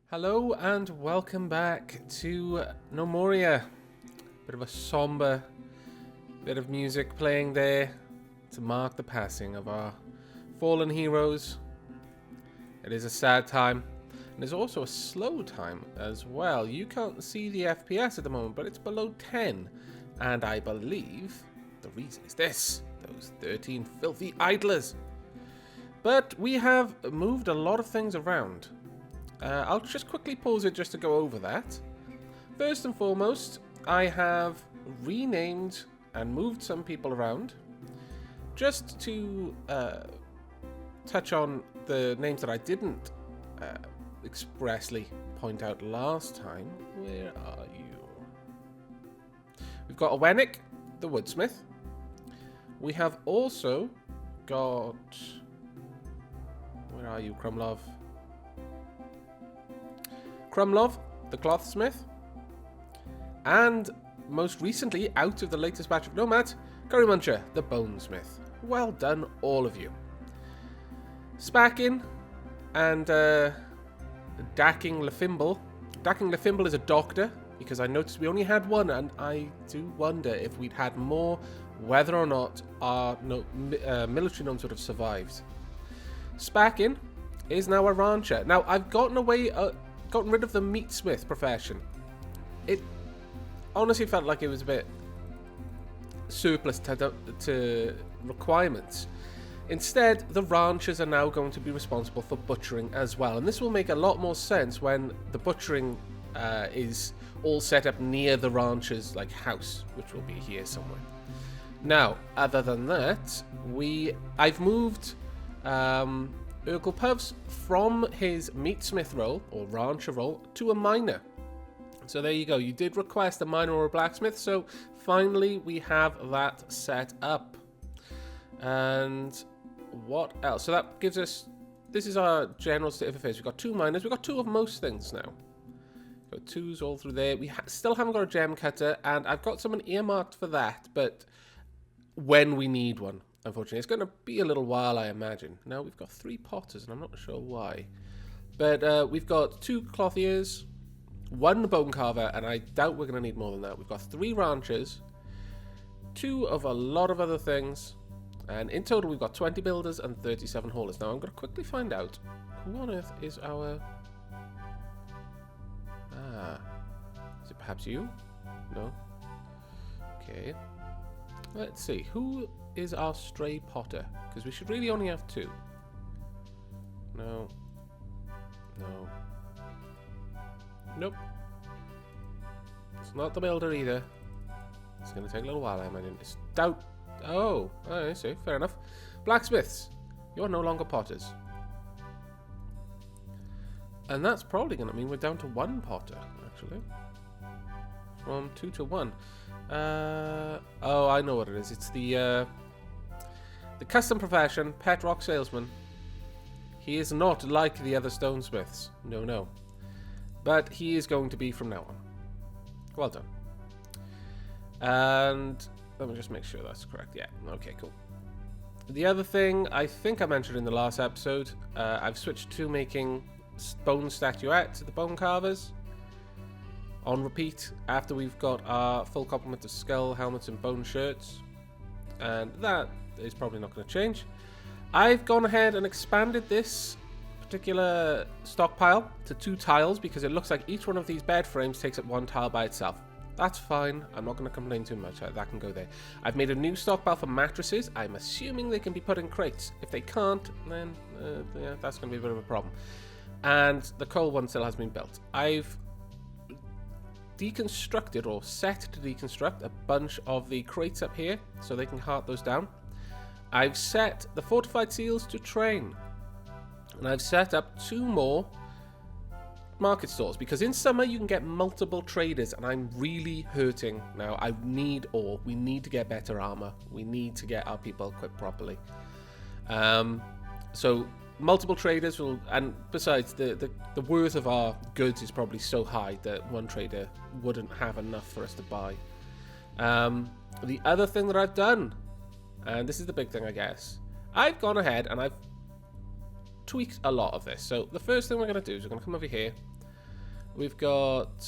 Hello and welcome back to Gnomoria. Bit of a somber bit of music playing there to mark the passing of our fallen heroes. It is a sad time, and it's also a slow time as well. You can't see the FPS at the moment, but it's below 10, and I believe the reason is this: those 13 filthy idlers. But we have moved a lot of things around. I'll just quickly pause it just to go over that. First and foremost, I have renamed and moved some people around. Just to touch on the names that I didn't expressly point out last time. Where are you? We've got Aavak, the woodsmith. We have also got... Where are you, Krumlov? Krumlov, the clothsmith, and most recently, out of the latest batch of Nomads, Curry Muncher, the bonesmith. Well done, all of you. Spacking and Dacking Lefimble. Dacking Lefimble is a doctor, because I noticed we only had one, and I do wonder if we'd had more, whether or not our military gnomes would have survived. Spacking is now a rancher. Now, I've gotten rid of the meatsmith profession. It honestly felt like it was a bit surplus to requirements. Instead, the ranchers are now going to be responsible for butchering as well, and this will make a lot more sense when the butchering is all set up near the rancher's house, which will be here somewhere. Now, other than that, I've moved Urkel Puvs from his meatsmith role, or rancher role, to a miner. So there you go. You did request a miner or a blacksmith, so finally we have that set up. And what else? So that gives us... This is our general state of affairs. We've got 2 miners. We've got 2 of most things now. Got 2s all through there. We still haven't got a gem cutter, and I've got someone earmarked for that, but when we need one. Unfortunately, it's going to be a little while, I imagine. Now, we've got 3 potters, and I'm not sure why. But we've got 2 clothiers, 1 bone carver, and I doubt we're going to need more than that. We've got 3 ranchers, 2 of a lot of other things, and in total, we've got 20 builders and 37 haulers. Now, I'm going to quickly find out who on earth is our... is it perhaps you? No? Okay. Let's see. Who is our stray potter? Because we should really only have 2. No. No. Nope. It's not the builder either. It's going to take a little while, I imagine. It's doubt. Oh, I see. Fair enough. Blacksmiths, you're no longer potters. And that's probably going to mean we're down to 1 potter, actually. From 2 to 1. Oh, I know what it is. It's the custom profession, pet rock salesman. He is not like the other stonesmiths. No, no. But he is going to be from now on. Well done. And let me just make sure that's correct. Yeah, okay, cool. The other thing I think I mentioned in the last episode, I've switched to making bone statuettes, the bone carvers, on repeat after we've got our full complement of skull, helmets, and bone shirts. And that is probably not going to change. I've gone ahead and expanded this particular stockpile to 2 tiles because it looks like each one of these bed frames takes up 1 tile by itself. That's fine. I'm not going to complain too much. That can go there. I've made a new stockpile for mattresses. I'm assuming they can be put in crates. If they can't, then yeah, that's going to be a bit of a problem. And the coal one still hasn't been built. I've deconstructed or set to deconstruct a bunch of the crates up here so they can cart those down. I've set the fortified seals to train, and I've set up 2 more market stalls because in summer you can get multiple traders, and I'm really hurting now. We need to get better armor. We need to get our people equipped properly. So multiple traders will, and besides, the worth of our goods is probably so high that 1 trader wouldn't have enough for us to buy. The other thing that I've done, and this is the big thing, I guess, I've gone ahead and I've tweaked a lot of this. So the first thing we're going to do is we're going to come over here We've got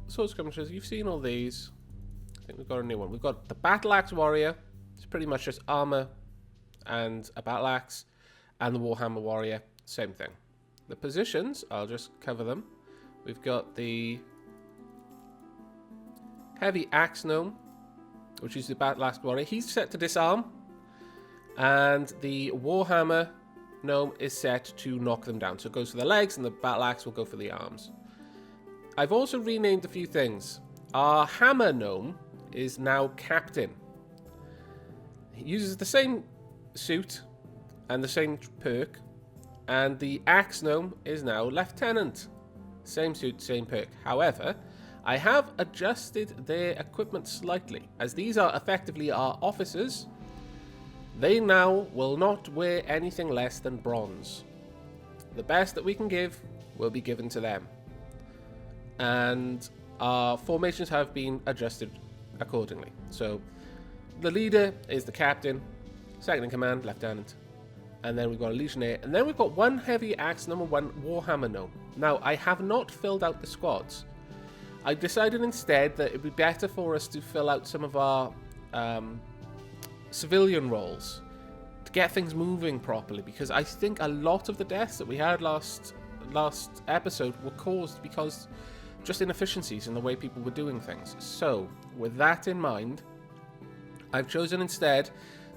sword skirmishers. You've seen all these. I think we've got a new one. We've got the battle axe warrior. It's pretty much just armor and a battle axe, and the warhammer warrior. Same thing. The positions, I'll just cover them. We've got the heavy axe gnome, which is the battle axe warrior. He's set to disarm, and the warhammer gnome is set to knock them down. So it goes for the legs, and the battle axe will go for the arms. I've also renamed a few things. Our hammer gnome is now captain. He uses the same suit and the same perk, and the axe gnome is now lieutenant. Same suit, same perk. However, I have adjusted their equipment slightly, as these are effectively our officers. They now will not wear anything less than bronze. The best that we can give will be given to them. And our formations have been adjusted accordingly. So the leader is the captain, second in command, lieutenant, and then we've got a legionnaire, and then we've got one heavy axe gnome and one warhammer gnome. Now, I have not filled out the squads. I decided instead that it would be better for us to fill out some of our civilian roles to get things moving properly, because I think a lot of the deaths that we had last episode were caused because just inefficiencies in the way people were doing things. So, with that in mind, I've chosen instead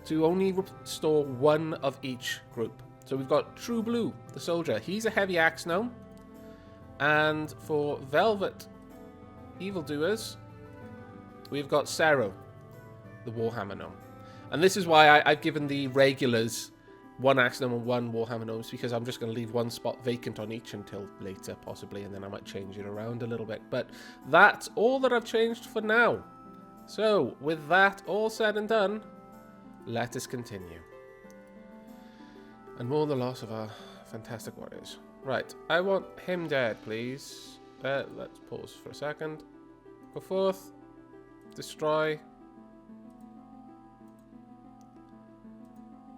to only restore one of each group. So we've got True Blue, the soldier. He's a heavy axe gnome. And for Velvet Evildoers, we've got Sero, the Warhammer gnome. And this is why I've given the regulars one axe gnome and one warhammer gnomes, because I'm just going to leave one spot vacant on each until later, possibly, and then I might change it around a little bit. But that's all that I've changed for now. So, with that all said and done, let us continue. And mourn the loss of our fantastic warriors. Right, I want him dead, please. Let's pause for a second. Go forth. Destroy.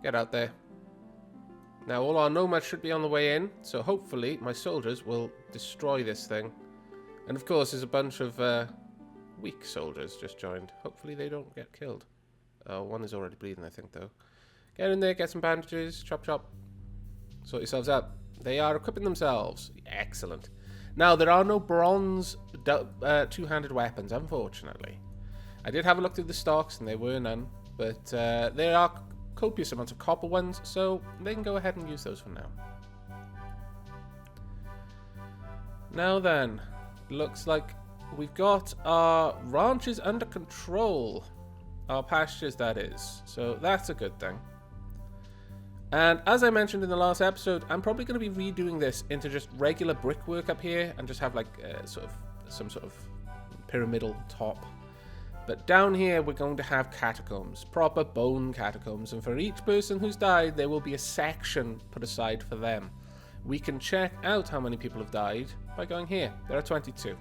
Get out there. Now, all our nomads should be on the way in, so hopefully my soldiers will destroy this thing. And of course, there's a bunch of weak soldiers just joined. Hopefully they don't get killed. Oh, one is already bleeding, I think, though. Get in there, get some bandages, chop chop. Sort yourselves out. They are equipping themselves. Excellent. Now, there are no bronze two-handed weapons, unfortunately. I did have a look through the stocks, and there were none. But there are copious amounts of copper ones, so they can go ahead and use those for now. Now then, looks like we've got our ranches under control. Our pastures, that is. So that's a good thing. And as I mentioned in the last episode, I'm probably going to be redoing this into just regular brickwork up here and just have like some sort of pyramidal top. But down here, we're going to have catacombs, proper bone catacombs, and for each person who's died, there will be a section put aside for them. We can check out how many people have died by going here. There are 22.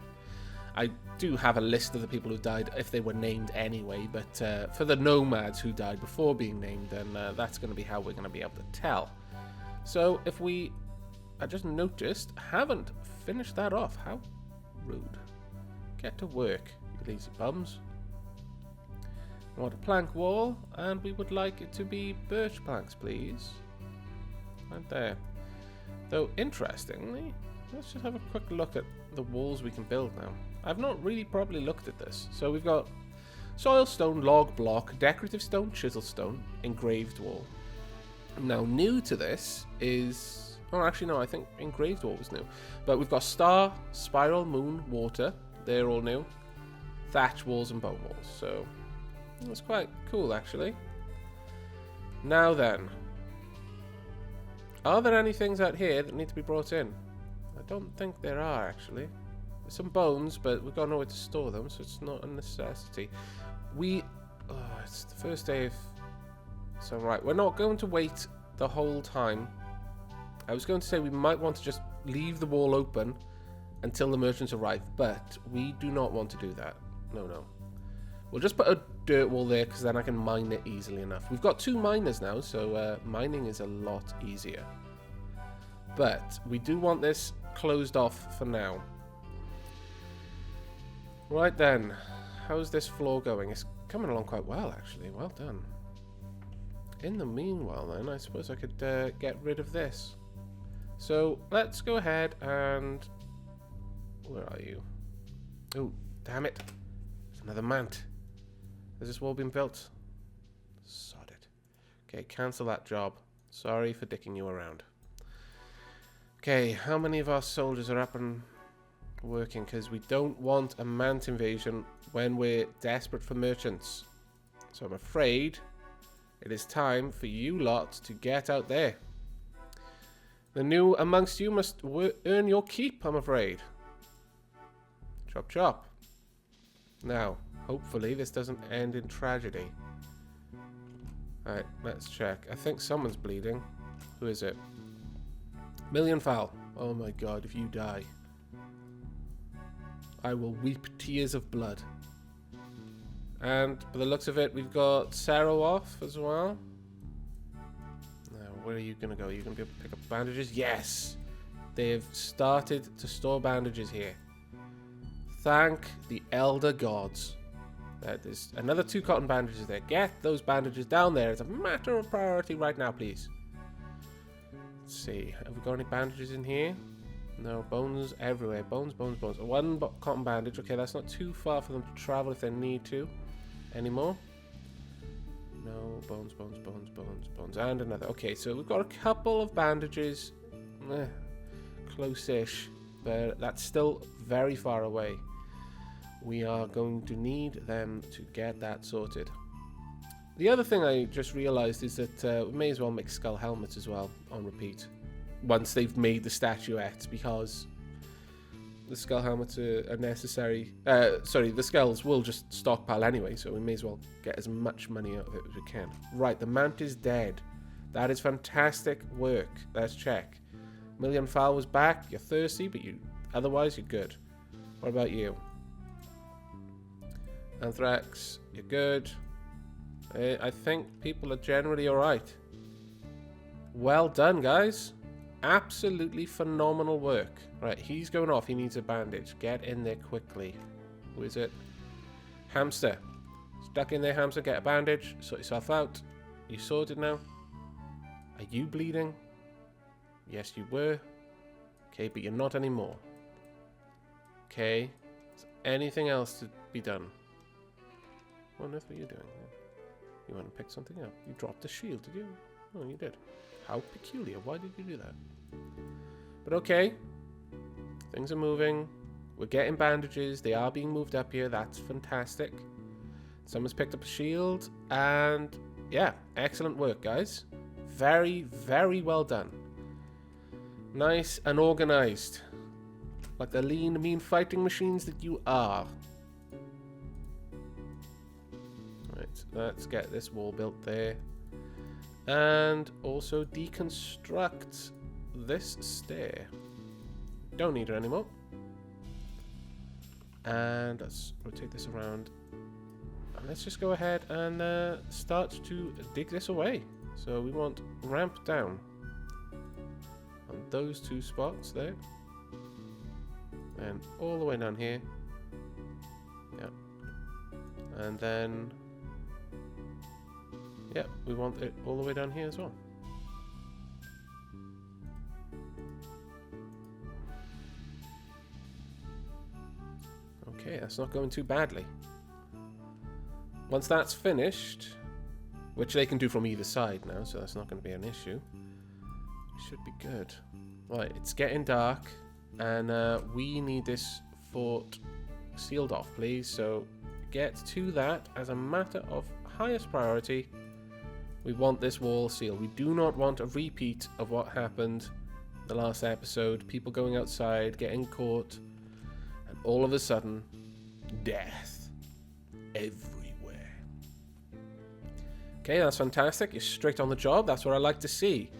I do have a list of the people who died if they were named anyway, but for the nomads who died before being named, then that's going to be how we're going to be able to tell. So if we, I just noticed, haven't finished that off. How rude. Get to work, you lazy bums. We want a plank wall, and we would like it to be birch planks, please. Right there. Though, interestingly, let's just have a quick look at the walls we can build now. I've not really properly looked at this. So we've got soil stone, log block, decorative stone, chisel stone, engraved wall. Now, new to this is... Oh, actually, no, I think engraved wall was new. But we've got star, spiral, moon, water. They're all new. Thatch walls and bone walls. So... that's quite cool, actually. Now then. Are there any things out here that need to be brought in? I don't think there are, actually. There's some bones, but we've got nowhere to store them, so it's not a necessity. It's the first day of... So, right, we're not going to wait the whole time. I was going to say we might want to just leave the wall open until the merchants arrive, but we do not want to do that. No. We'll just put a dirt wall there, because then I can mine it easily enough. We've got 2 miners now, so mining is a lot easier. But we do want this closed off for now. Right then. How's this floor going? It's coming along quite well, actually. Well done. In the meanwhile, then, I suppose I could get rid of this. So, let's go ahead and... Where are you? Oh, damn it. There's another mant. Has this wall been built? Sod it. Okay, cancel that job. Sorry for dicking you around. Okay, how many of our soldiers are up and working? Because we don't want a mant invasion when we're desperate for merchants. So I'm afraid it is time for you lot to get out there. The new amongst you must earn your keep, I'm afraid. Chop chop. Now, hopefully this doesn't end in tragedy. Alright, let's check. I think someone's bleeding. Who is it? Million Fowl. Oh my god, if you die, I will weep tears of blood. And by the looks of it, we've got Sarah off as well. Now, where are you going to go? Are you going to be able to pick up bandages? Yes! They've started to store bandages here. Thank the Elder Gods. There's another 2 cotton bandages there. Get those bandages down there. It's a matter of priority right now, please. Let's see. Have we got any bandages in here? No, bones everywhere. Bones, bones, bones. 1 cotton bandage. Okay, that's not too far for them to travel if they need to. Any more? No, bones, bones, bones, bones, bones. And another. Okay, so we've got a couple of bandages. Close-ish. But that's still very far away. We are going to need them to get that sorted. The other thing I just realized is that we may as well make skull helmets as well on repeat. Once they've made the statuettes, because the skull helmets are necessary. Sorry, the skulls will just stockpile anyway, so we may as well get as much money out of it as we can. Right, the mant is dead. That is fantastic work. Let's check. Million Fowl was back. You're thirsty, but otherwise you're good. What about you? Anthrax, you're good. I think people are generally alright. Well done, guys. Absolutely phenomenal work. Right, he's going off. He needs a bandage. Get in there quickly. Who is it? Hamster. Stuck in there, hamster. Get a bandage. Sort yourself out. You sorted now? Are you bleeding? Yes, you were. Okay, but you're not anymore. Okay. Is anything else to be done? What on earth were you doing? You want to pick something up? You dropped the shield, did you? Oh, you did. How peculiar. Why did you do that? But okay. Things are moving. We're getting bandages. They are being moved up here. That's fantastic. Someone's picked up a shield. And yeah, excellent work, guys. Very, very well done. Nice and organized. Like the lean, mean fighting machines that you are. Right, let's get this wall built there. And also deconstruct this stair. Don't need it anymore. And let's rotate this around. And let's just go ahead and start to dig this away. So we want ramp down on those 2 spots there. And all the way down here. Yeah. And then... yeah, we want it all the way down here as well. Okay, that's not going too badly. Once that's finished, which they can do from either side now, so that's not going to be an issue. Should be good. Right, it's getting dark, and we need this fort sealed off, please. So get to that as a matter of highest priority. We want this wall sealed. We do not want a repeat of what happened the last episode. People going outside, getting caught, and all of a sudden, death everywhere. Okay, that's fantastic. You're straight on the job. That's what I like to see.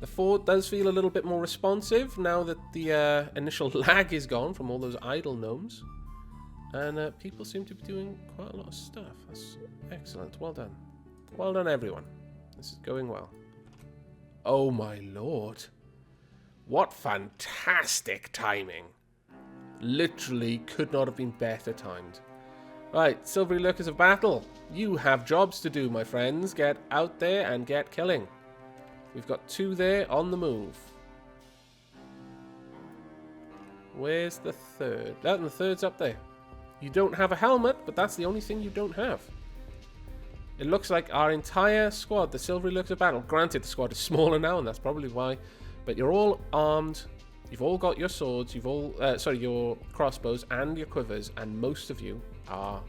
The fort does feel a little bit more responsive now that the initial lag is gone from all those idle gnomes. And people seem to be doing quite a lot of stuff. That's excellent. Well done. Well done, everyone. This is going well. Oh my lord. What fantastic timing. Literally could not have been better timed. Right, Silvery Lurkers of Battle. You have jobs to do, my friends. Get out there and get killing. We've got 2 there on the move. Where's the 3rd? Oh, and the 3rd's up there. You don't have a helmet, but that's the only thing you don't have. It looks like our entire squad, the Silvery Lurkers of Battle, granted the squad is smaller now, and that's probably why, but you're all armed. You've all got your swords, you've all, your crossbows and your quivers, and most of you are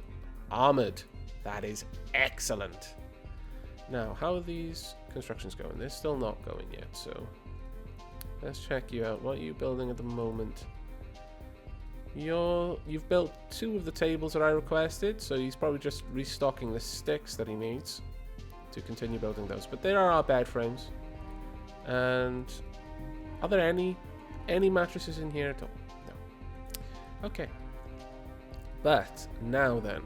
armored. That is excellent. Now, how are these constructions going? They're still not going yet, so let's check you out. What are you building at the moment? You've built 2 of the tables that I requested, so he's probably just restocking the sticks that he needs to continue building those. But there are our bed frames. And are there any mattresses in here at all? No. Okay. But now then,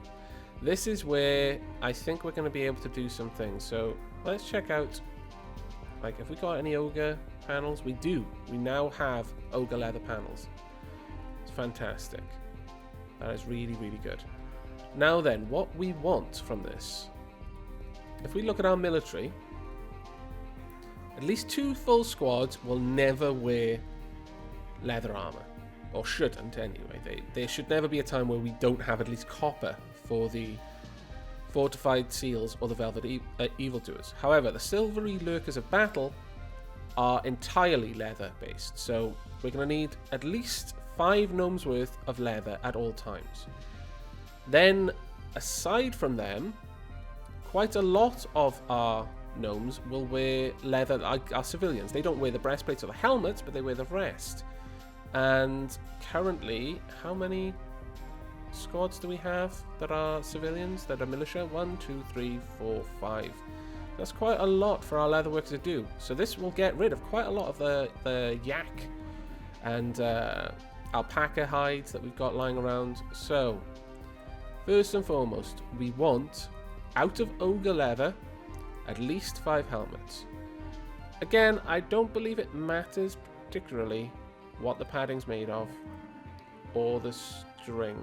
this is where I think we're going to be able to do some things. So let's check out, like, if we got any ogre panels. We do. We now have ogre leather panels. It's fantastic. That is really, really good. Now then, what we want from this, if we look at our military, at least 2 full squads will never wear leather armor, or shouldn't anyway. There should never be a time where we don't have at least copper for the fortified seals or the velvet evildoers. However, the Silvery Lurkers of Battle are entirely leather based, so we're going to need at least 5 gnomes worth of leather at all times. Then, aside from them, quite a lot of our gnomes will wear leather, like our civilians. They don't wear the breastplates or the helmets, but they wear the rest. And currently, how many squads do we have that are civilians, that are militia? 1, 2, 3, 4, 5. That's quite a lot for our leatherworkers to do. So this will get rid of quite a lot of the yak and alpaca hides that we've got lying around. So, first and foremost, we want, out of ogre leather, at least 5 helmets. Again, I don't believe it matters particularly what the padding's made of, or the string.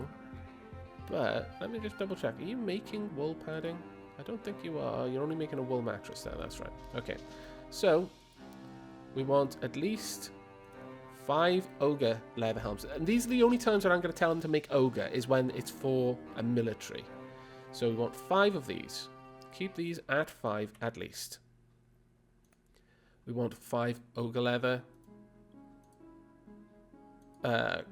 But, let me just double check. Are you making wool padding? I don't think you are. You're only making a wool mattress there, that's right. Okay, so, we want at least 5 ogre leather helms. And these are the only times that I'm going to tell them to make ogre, is when it's for a military. So we want 5 of these. Keep these at 5 at least. We want 5 ogre leather. I've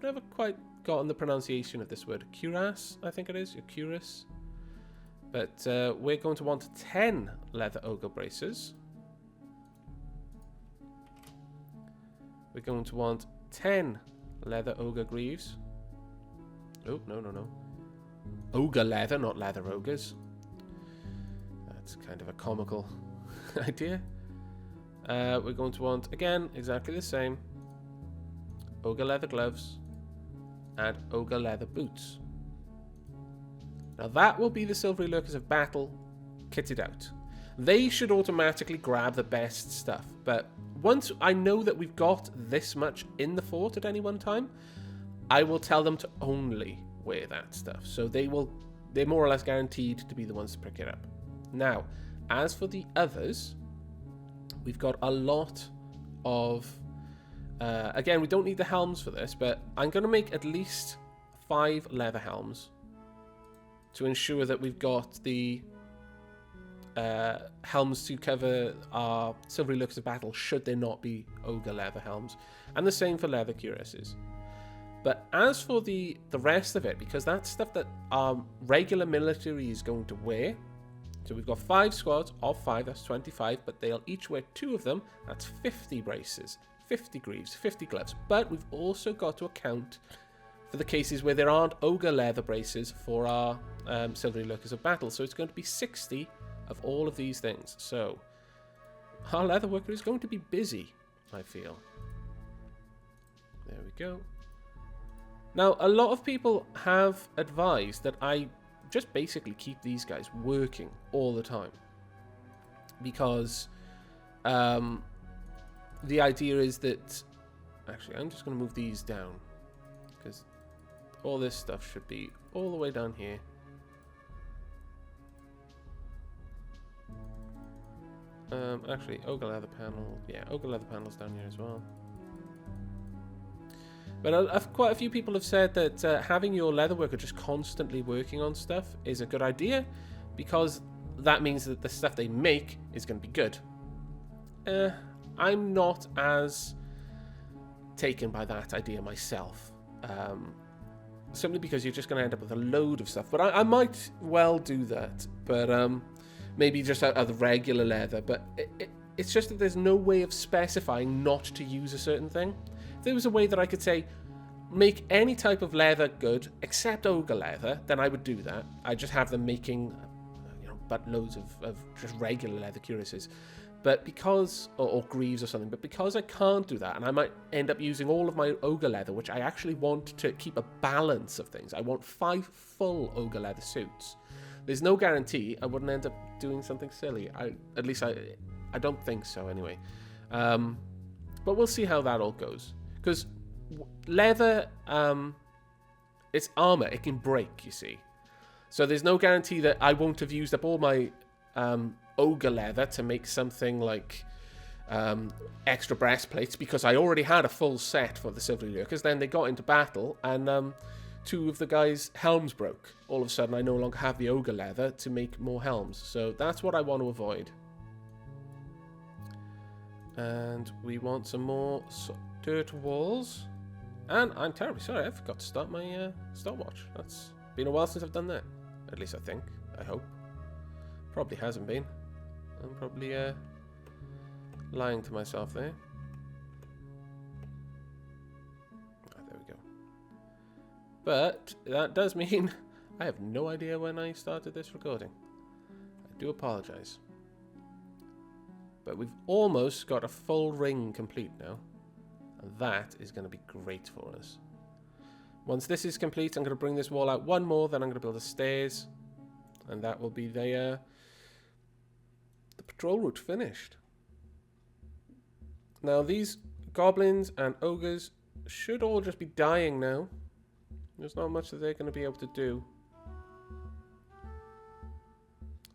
never quite gotten the pronunciation of this word. Cuirass, I think it is. Your cuirass. But we're going to want 10 leather ogre braces. We're going to want 10 leather ogre greaves. Oh, no. Ogre leather, not leather ogres. That's kind of a comical idea. We're going to want, again, exactly the same. Ogre leather gloves and ogre leather boots. Now that will be the Silvery Lurkers of Battle kitted out. They should automatically grab the best stuff, but once I know that we've got this much in the fort at any one time, I will tell them to only wear that stuff. So they're more or less guaranteed to be the ones to pick it up. Now, as for the others, we've got a lot of... again, we don't need the helms for this, but I'm going to make at least 5 leather helms to ensure that we've got the helms to cover our Silvery Lurkers of Battle should there not be ogre leather helms. And the same for leather cuirasses. But as for the rest of it, because that's stuff that our regular military is going to wear, so we've got 5 squads of 5, that's 25, but they'll each wear 2 of them, that's 50 braces, 50 greaves, 50 gloves. But we've also got to account for the cases where there aren't ogre leather braces for our Silvery Lurkers of Battle, so it's going to be 60 of all of these things. So our leather worker is going to be busy, I feel. There we go. Now, a lot of people have advised that I just basically keep these guys working all the time, because the idea is that... Actually, I'm just going to move these down because all this stuff should be all the way down here. Actually, ogre leather panel. Yeah, ogre leather panels down here as well. But quite a few people have said that having your leatherworker just constantly working on stuff is a good idea, because that means that the stuff they make is going to be good. I'm not as taken by that idea myself. Simply because you're just going to end up with a load of stuff. But I might well do that. But maybe just out of the regular leather. But it's just that there's no way of specifying not to use a certain thing. If there was a way that I could say, make any type of leather good except ogre leather, then I would do that. I'd just have them making, buttloads of just regular leather cuirasses. But because, or greaves or something, but because I can't do that, and I might end up using all of my ogre leather, which I actually want to keep a balance of things. I want 5 full ogre leather suits. There's no guarantee I wouldn't end up doing something silly. At least I don't think so anyway. But we'll see how that all goes. Because leather, it's armor. It can break, you see. So there's no guarantee that I won't have used up all my ogre leather to make something like extra breastplates, because I already had a full set for the Silvery Lurkers. Then they got into battle, and 2 of the guys' helms broke. All of a sudden, I no longer have the ogre leather to make more helms. So that's what I want to avoid. And we want some more dirt walls. And I'm terribly sorry, I forgot to start my stopwatch. That's been a while since I've done that. At least I think. I hope. Probably hasn't been. I'm probably lying to myself there. Oh, there we go. But that does mean I have no idea when I started this recording. I do apologize. But we've almost got a full ring complete now. And that is going to be great for us. Once this is complete, I'm going to bring this wall out one more, then I'm going to build the stairs. And that will be the patrol route finished. Now these goblins and ogres should all just be dying now. There's not much that they're going to be able to do.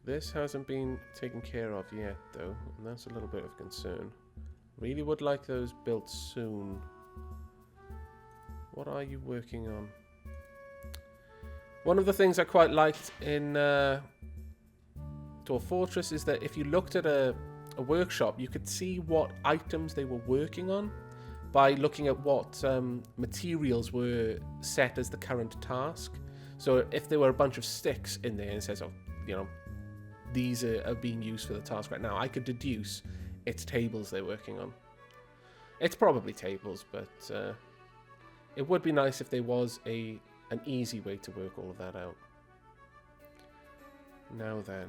This hasn't been taken care of yet though, and that's a little bit of concern. Really would like those built soon. What are you working on? One of the things I quite liked in Dwarf Fortress is that if you looked at a workshop, you could see what items they were working on by looking at what materials were set as the current task. So if there were a bunch of sticks in there and it says, oh, these are being used for the task right now, I could deduce it's tables they're working on. It's probably tables, but it would be nice if there was an easy way to work all of that out. Now then,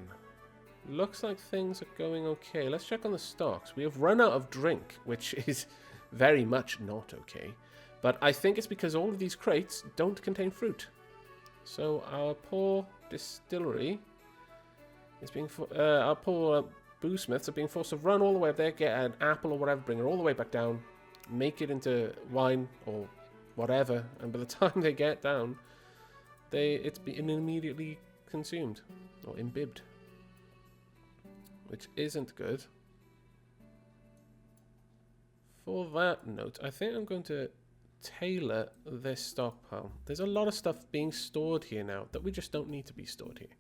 looks like things are going okay. Let's check on the stocks. We have run out of drink, which is very much not okay. But I think it's because all of these crates don't contain fruit. So our poor distillery is being... our poor boosmiths are being forced to run all the way up there, get an apple or whatever, bring it all the way back down, make it into wine or whatever, and by the time they get down, it's been immediately consumed or imbibed, which isn't good. For that note, I think I'm going to tailor this stockpile. There's a lot of stuff being stored here now that we just don't need to be stored here.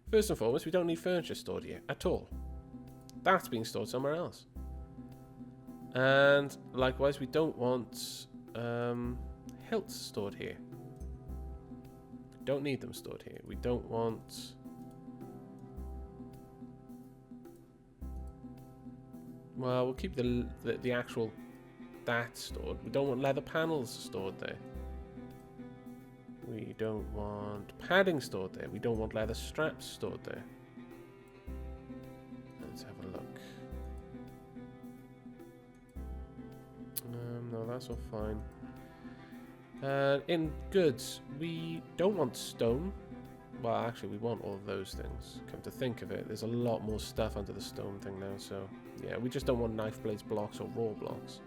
First and foremost, we don't need furniture stored here at all. That's being stored somewhere else. And likewise, we don't want hilts stored here. Don't need them stored here. We don't want... Well, we'll keep the actual that stored. We don't want leather panels stored there. We don't want padding stored there. We don't want leather straps stored there. Let's have a look. No, that's all fine. In goods, we don't want stone. Well, actually, we want all of those things. Come to think of it, there's a lot more stuff under the stone thing now, so... Yeah, we just don't want knife blades blocks or raw blocks.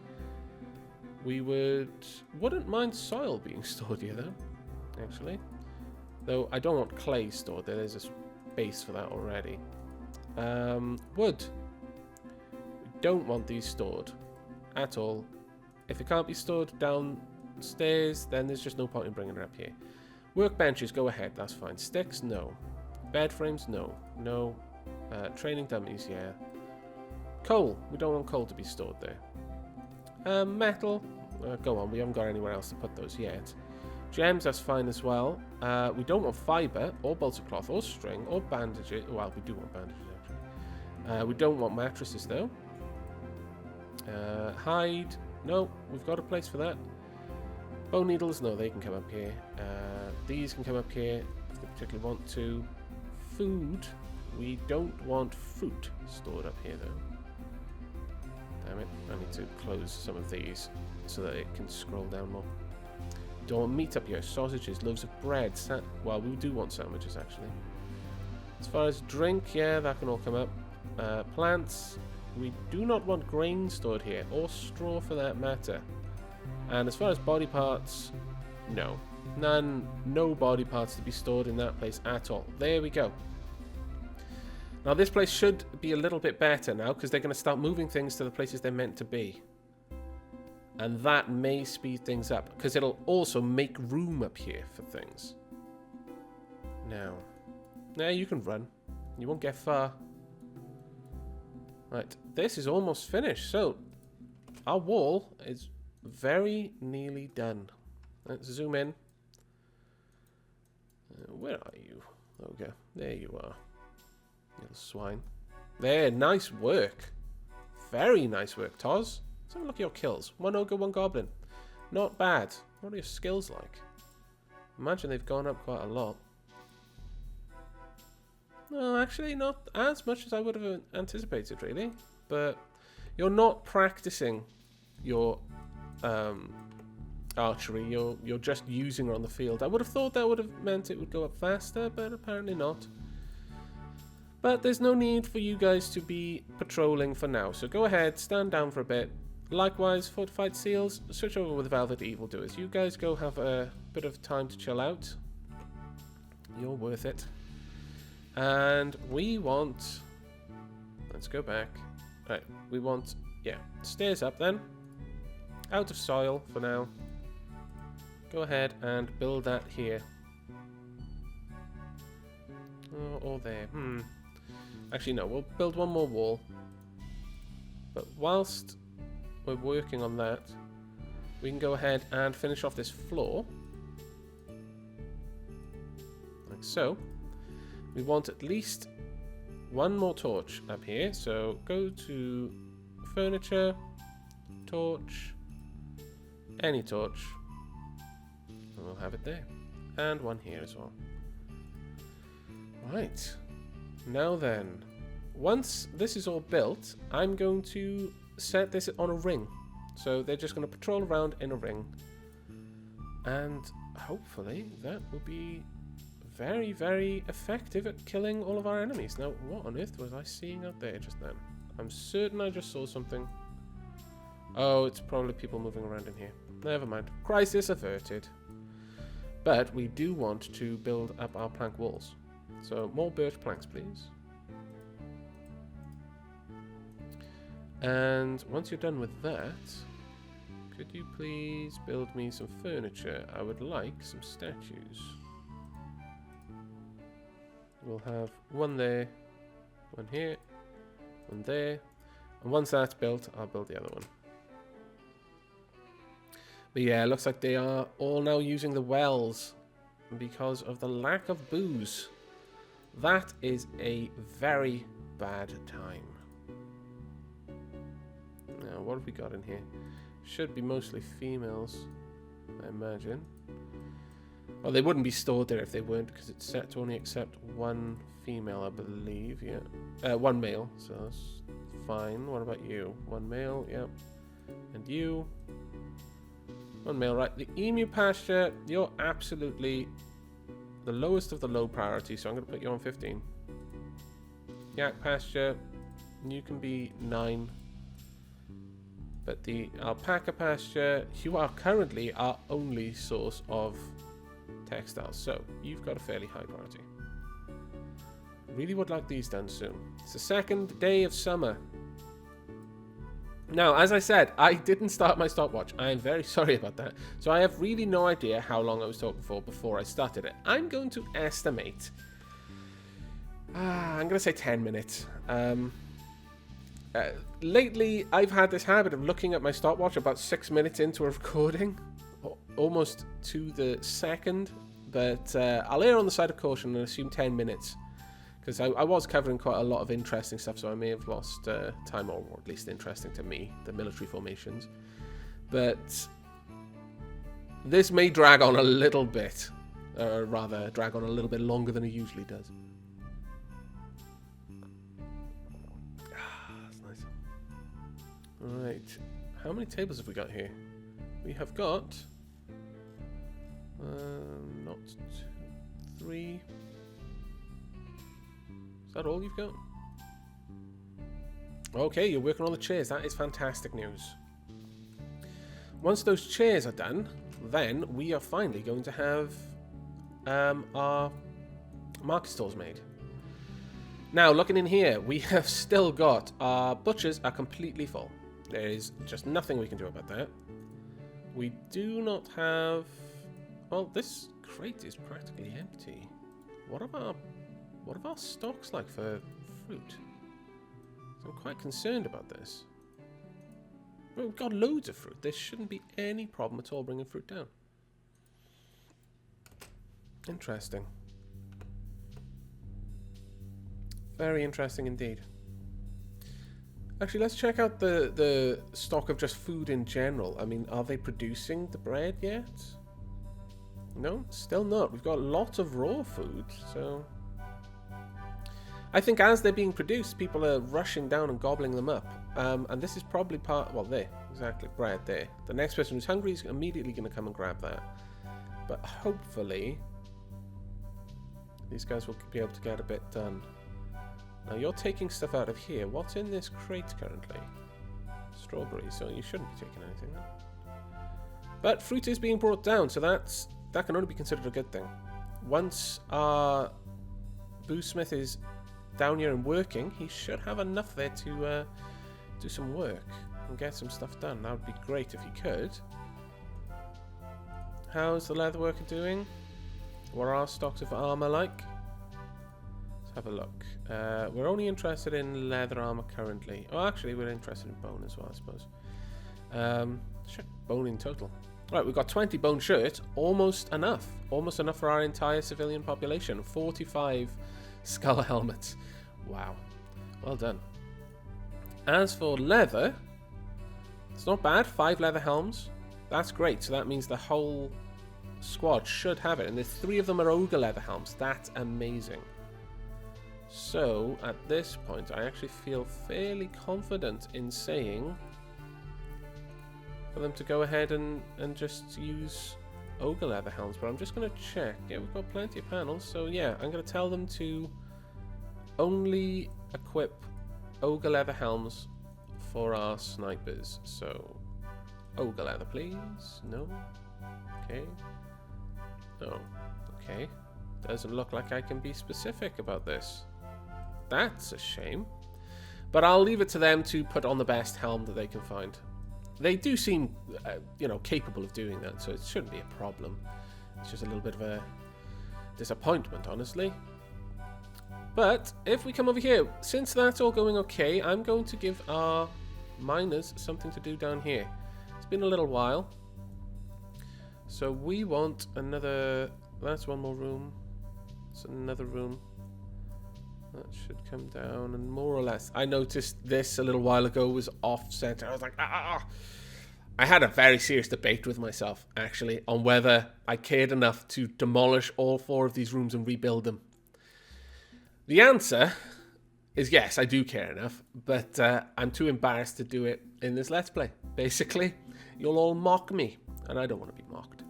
wouldn't mind soil being stored here though, actually. Though I don't want clay stored there. There's a space for that already. Wood. We don't want these stored at all. If it can't be stored downstairs, then there's just no point in bringing it up here. Workbenches, go ahead. That's fine. Sticks, no. Bed frames, no. No. Training dummies, yeah. Coal. We don't want coal to be stored there. Metal. Go on. We haven't got anywhere else to put those yet. Gems, that's fine as well. We don't want fibre, or bolts of cloth, or string, or bandages. Well, we do want bandages, actually. We don't want mattresses, though. Hide. No, we've got a place for that. Bone needles, no, they can come up here. These can come up here if they particularly want to. Food. We don't want fruit stored up here, though. Damn it. I need to close some of these so that it can scroll down more. Don't want meat up here. Sausages, loaves of bread. Well, we do want sandwiches, actually. As far as drink, yeah, that can all come up. Plants. We do not want grain stored here, or straw for that matter. And as far as body parts, no. No body parts to be stored in that place at all. There we go. Now this place should be a little bit better now, because they're going to start moving things to the places they're meant to be. And that may speed things up, because it'll also make room up here for things. Now, you can run. You won't get far. Right, this is almost finished. So, our wall is very nearly done. Let's zoom in. Where are you? Okay, there you are. Little swine. There, nice work. Very nice work, Toz. Let's have a look at your kills. 1 ogre, 1 goblin. Not bad. What are your skills like? Imagine they've gone up quite a lot. No, actually not as much as I would have anticipated, really. But you're not practicing your archery. You're just using her on the field. I would have thought that would have meant it would go up faster, but apparently not. But there's no need for you guys to be patrolling for now. So go ahead, stand down for a bit. Likewise, fortified seals, switch over with velvet evildoers. You guys go have a bit of time to chill out. You're worth it. And we want... Let's go back. Right, we want... Yeah, stairs up then. Out of soil for now. Go ahead and build that here. Or there. Actually, no, we'll build one more wall. But whilst we're working on that, we can go ahead and finish off this floor. Like so. We want at least one more torch up here. So go to furniture, torch, any torch. And we'll have it there. And one here as well. Right. Now then, once this is all built, I'm going to set this on a ring. So they're just going to patrol around in a ring. And hopefully that will be very, very effective at killing all of our enemies. Now, what on earth was I seeing out there just then? I'm certain I just saw something. Oh, it's probably people moving around in here. Never mind. Crisis averted. But we do want to build up our plank walls. So, more birch planks, please. And once you're done with that, could you please build me some furniture? I would like some statues. We'll have one there, one here, one there. And once that's built, I'll build the other one. But yeah, it looks like they are all now using the wells because of the lack of booze. That is a very bad time. Now, what have we got in here? Should be mostly females, I imagine. Well, they wouldn't be stored there if they weren't, because it's set to only accept one female, I believe. Yeah, one male, so that's fine. What about you? One male, yep. And you? One male, right. The emu pasture, you're absolutely the lowest of the low priority, so I'm going to put you on 15. Yak pasture, you can be 9. But the alpaca pasture, you are currently our only source of textiles. So you've got a fairly high priority. Really would like these done soon. It's the second day of summer. Now, as I said, I didn't start my stopwatch. I am very sorry about that. So I have really no idea how long I was talking for before I started it. I'm going to estimate. I'm going to say 10 minutes. Lately, I've had this habit of looking at my stopwatch about 6 minutes into a recording. Almost to the second. But I'll err on the side of caution and assume 10 minutes. Because I was covering quite a lot of interesting stuff, so I may have lost time, or at least interesting to me, the military formations. But this may drag on a little bit, or rather, drag on a little bit longer than it usually does. That's nice. Alright, how many tables have we got here? We have got... not 2, 3... Is that all you've got? Okay, you're working on the chairs. That is fantastic news. Once those chairs are done, then we are finally going to have our market stalls made. Now, looking in here, we have still got our butchers are completely full. There is just nothing we can do about that. We do not have... Well, this crate is practically empty. What are our stocks like for fruit? So I'm quite concerned about this. Well, we've got loads of fruit. There shouldn't be any problem at all bringing fruit down. Interesting. Very interesting indeed. Actually, let's check out the stock of just food in general. I mean, are they producing the bread yet? No, still not. We've got lots of raw food, so... I think as they're being produced, people are rushing down and gobbling them up. And this is probably part... Well, there. Exactly. Bread there. The next person who's hungry is immediately going to come and grab that. But hopefully... these guys will be able to get a bit done. Now, you're taking stuff out of here. What's in this crate currently? Strawberries. So you shouldn't be taking anything. But fruit is being brought down, so that can only be considered a good thing. Once our Boosmith is down here and working, he should have enough there to do some work and get some stuff done. That would be great if he could. How's the leather worker doing? What are our stocks of armor like? Let's have a look. We're only interested in leather armor currently. Oh, actually, we're interested in bone as well, I suppose. Check bone in total. Right, we've got 20 bone shirts. Almost enough. Almost enough for our entire civilian population. 45 skull helmets. Wow. Well done. As for leather, it's not bad. 5 leather helms. That's great. So that means the whole squad should have it. And there's 3 of them are ogre leather helms. That's amazing. So, at this point, I actually feel fairly confident in saying for them to go ahead and just use ogre leather helms. But I'm just going to check. Yeah, we've got plenty of panels. So, yeah, I'm going to tell them to only equip ogre leather helms for our snipers. So, ogre leather, please. No. Okay. No. Okay. Doesn't look like I can be specific about this. That's a shame. But I'll leave it to them to put on the best helm that they can find. They do seem, capable of doing that, so it shouldn't be a problem. It's just a little bit of a disappointment, honestly. But if we come over here, since that's all going okay, I'm going to give our miners something to do down here. It's been a little while. So we want another... That's one more room. It's another room. That should come down, and more or less... I noticed this a little while ago was off-center. I was like, ah! I had a very serious debate with myself, actually, on whether I cared enough to demolish all 4 of these rooms and rebuild them. The answer is yes, I do care enough, but I'm too embarrassed to do it in this Let's Play. Basically, you'll all mock me, and I don't want to be mocked.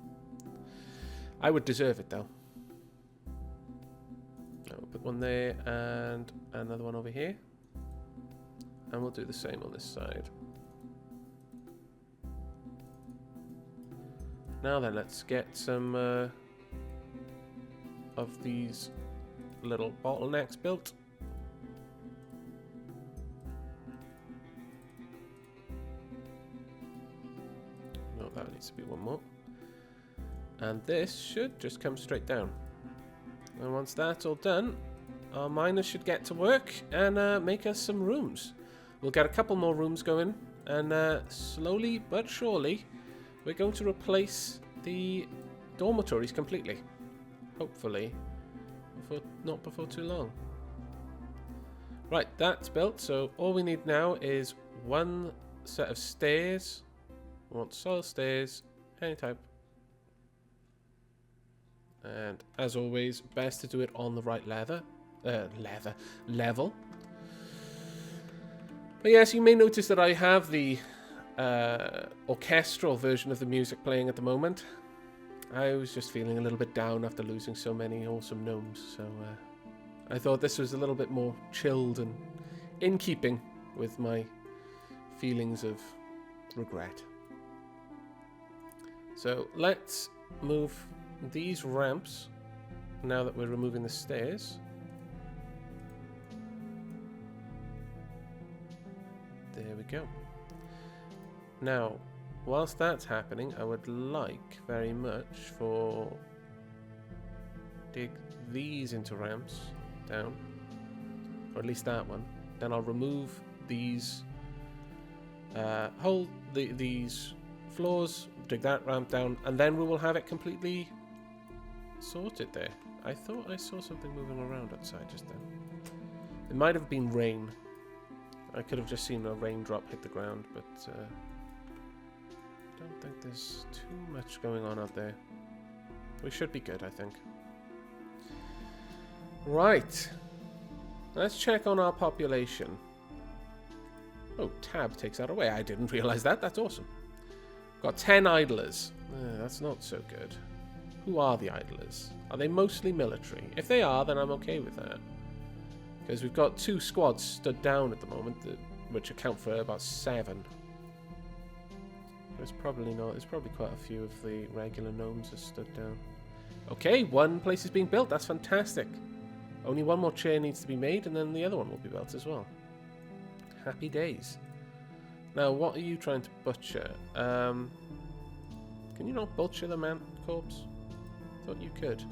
I would deserve it, though. I'll put one there, and another one over here. And we'll do the same on this side. Now then, let's get some of these little bottlenecks built. No, that needs to be one more. And this should just come straight down. And once that's all done, our miners should get to work and make us some rooms. We'll get a couple more rooms going, and slowly but surely, we're going to replace the dormitories completely. Hopefully, not before too long. Right, that's built, so all we need now is one set of stairs. We want soil stairs, any type. And as always, best to do it on the right level. But yes, you may notice that I have the orchestral version of the music playing at the moment. I was just feeling a little bit down after losing so many awesome gnomes, so I thought this was a little bit more chilled and in keeping with my feelings of regret. So let's move these ramps now that we're removing the stairs. There we go. Now, whilst that's happening, I would like very much for dig these into ramps down, or at least that one. Then I'll remove these these floors, dig that ramp down, and then we will have it completely sorted there. I thought I saw something moving around outside just then. It might have been rain. I could have just seen a raindrop hit the ground, but I don't think there's too much going on out there. We should be good, I think. Right. Let's check on our population. Oh, tab takes that away. I didn't realize that. That's awesome. Got 10 idlers. That's not so good. Who are the idlers? Are they mostly military? If they are, then I'm okay with that. Because we've got 2 squads stood down at the moment, which account for about 7. There's probably not. There's probably quite a few of the regular gnomes are stood down. Okay, 1 place is being built. That's fantastic. Only 1 more chair needs to be made, and then the other one will be built as well. Happy days. Now, what are you trying to butcher? Can you not butcher the man corpse? Thought you could.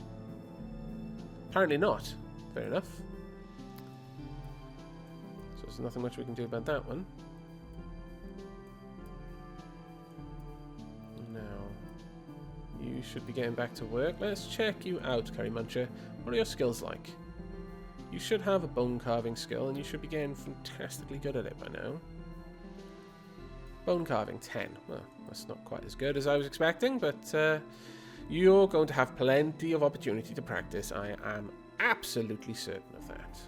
Apparently not. Fair enough. So there's nothing much we can do about that one. Now, you should be getting back to work. Let's check you out, Curry Muncher. What are your skills like? You should have a bone carving skill, and you should be getting fantastically good at it by now. Bone carving, 10. Well, that's not quite as good as I was expecting, but you're going to have plenty of opportunity to practice. I am absolutely certain of that.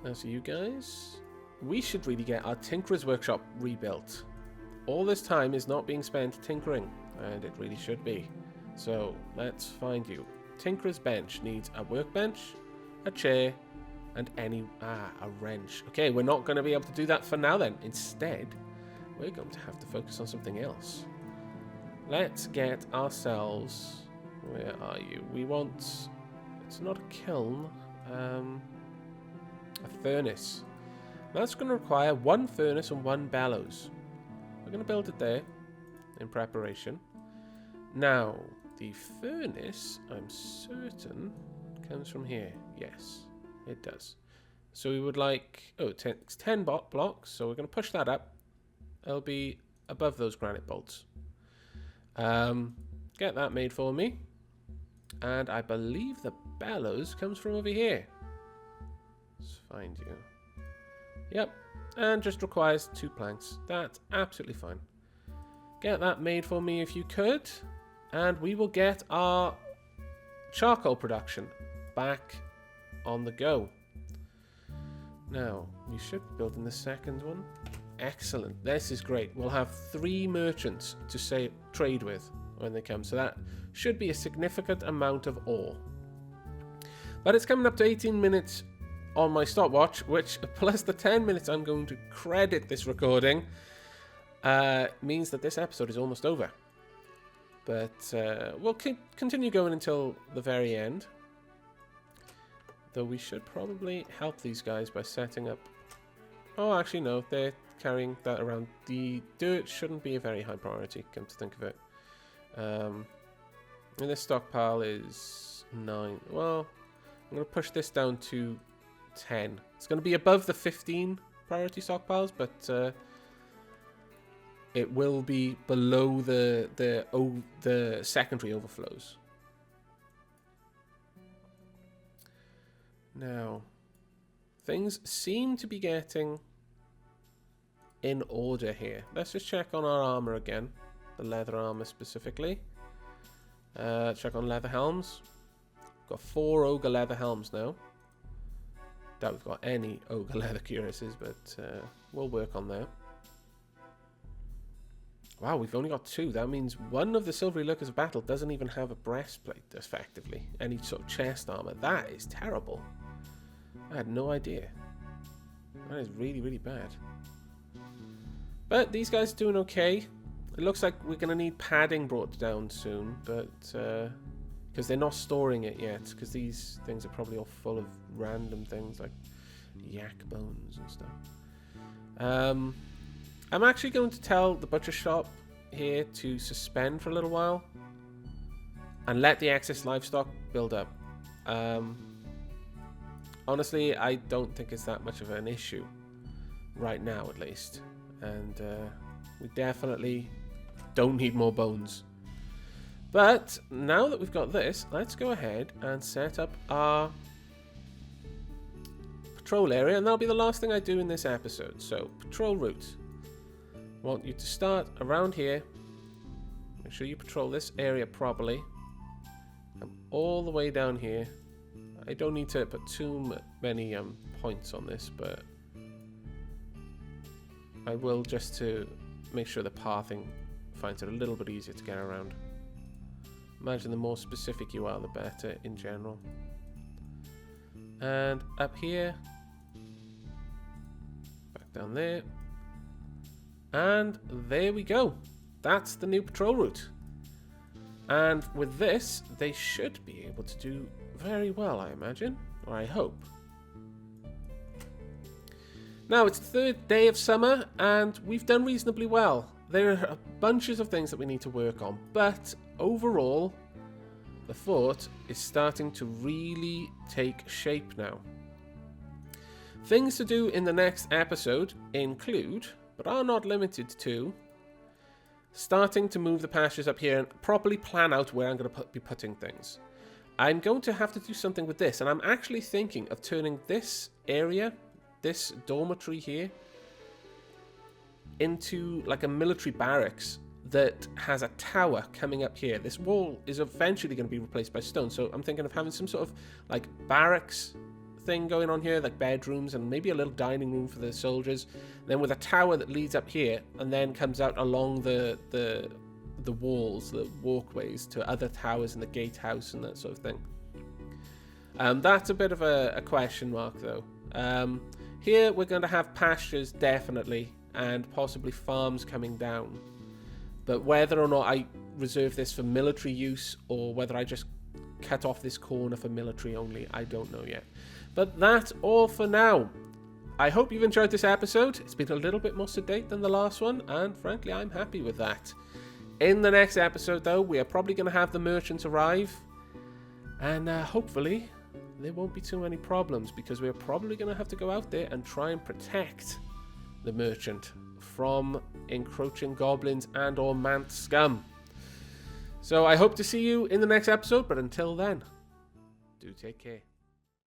Now, so you guys, we should really get our Tinkerer's Workshop rebuilt. All this time is not being spent tinkering, and it really should be. So, let's find you. Tinkerer's Bench needs a workbench, a chair, and a wrench. Okay, we're not going to be able to do that for now then. Instead, we're going to have to focus on something else. Let's get ourselves... Where are you? We want... It's not a kiln. A furnace. That's going to require 1 furnace and 1 bellows. We're going to build it there in preparation. Now, the furnace, I'm certain, comes from here. Yes, it does. So we would like... Oh, it's 10 blocks, so we're going to push that up. It'll be above those granite bolts. Get that made for me. And I believe the bellows comes from over here. Let's find you. Yep, and just requires 2 planks. That's absolutely fine. Get that made for me if you could. And we will get our charcoal production back on the go. Now, we should be building the second one. Excellent. This is great. We'll have 3 merchants to trade with when they come. So that should be a significant amount of ore. But it's coming up to 18 minutes on my stopwatch, which plus the 10 minutes I'm going to credit this recording. means that this episode is almost over. But we'll continue going until the very end. Though we should probably help these guys by setting up... Oh, actually, no. They're carrying that around. The dirt shouldn't be a very high priority, come to think of it. And this stockpile is 9. Well, I'm going to push this down to 10. It's going to be above the 15 priority stockpiles, but it will be below the secondary overflows. Now, things seem to be getting in order here. Let's just check on our armor again. The leather armor specifically. Check on leather helms. Got 4 ogre leather helms now. Doubt we've got any ogre leather cuirasses, but we'll work on that. Wow, we've only got 2. That means one of the silvery lurkers of battle doesn't even have a breastplate, effectively. Any sort of chest armor. That is terrible. I had no idea. That is really, really bad. But these guys are doing okay. It looks like we're going to need padding brought down soon, but because they're not storing it yet, because these things are probably all full of random things like yak bones and stuff. I'm actually going to tell the butcher shop here to suspend for a little while and let the excess livestock build up. Honestly, I don't think it's that much of an issue right now, at least. And we definitely don't need more bones. But now that we've got this, let's go ahead and set up our patrol area, and that'll be the last thing I do in this episode. So, patrol route. I want you to start around here. Make sure you patrol this area properly. Come all the way down here. I don't need to put too many points on this, but I will, just to make sure the pathing finds it a little bit easier to get around. Imagine the more specific you are, the better in general. And up here, back down there, and there we go. That's the new patrol route. And with this, they should be able to do very well, I imagine, or I hope. Now, it's the 3rd day of summer, and we've done reasonably well. There are bunches of things that we need to work on, but overall, the fort is starting to really take shape now. Things to do in the next episode include, but are not limited to, starting to move the pastures up here and properly plan out where I'm going to be putting things. I'm going to have to do something with this, and I'm actually thinking of turning this area, this dormitory here, into like a military barracks that has a tower coming up here. This wall is eventually going to be replaced by stone, so I'm thinking of having some sort of like barracks thing going on here, like bedrooms and maybe a little dining room for the soldiers, then with a tower that leads up here and then comes out along the walls, the walkways to other towers and the gatehouse and that sort of thing. That's a bit of a question mark though. Here we're going to have pastures definitely, and possibly farms coming down, but whether or not I reserve this for military use or whether I just cut off this corner for military only, I don't know yet. But that's all for now. I hope you've enjoyed this episode. It's been a little bit more sedate than the last one, and frankly I'm happy with that. In the next episode though, we are probably going to have the merchants arrive, and hopefully there won't be too many problems, because we're probably going to have to go out there and try and protect the merchant from encroaching goblins and or mant scum. So I hope to see you in the next episode, but until then, do take care.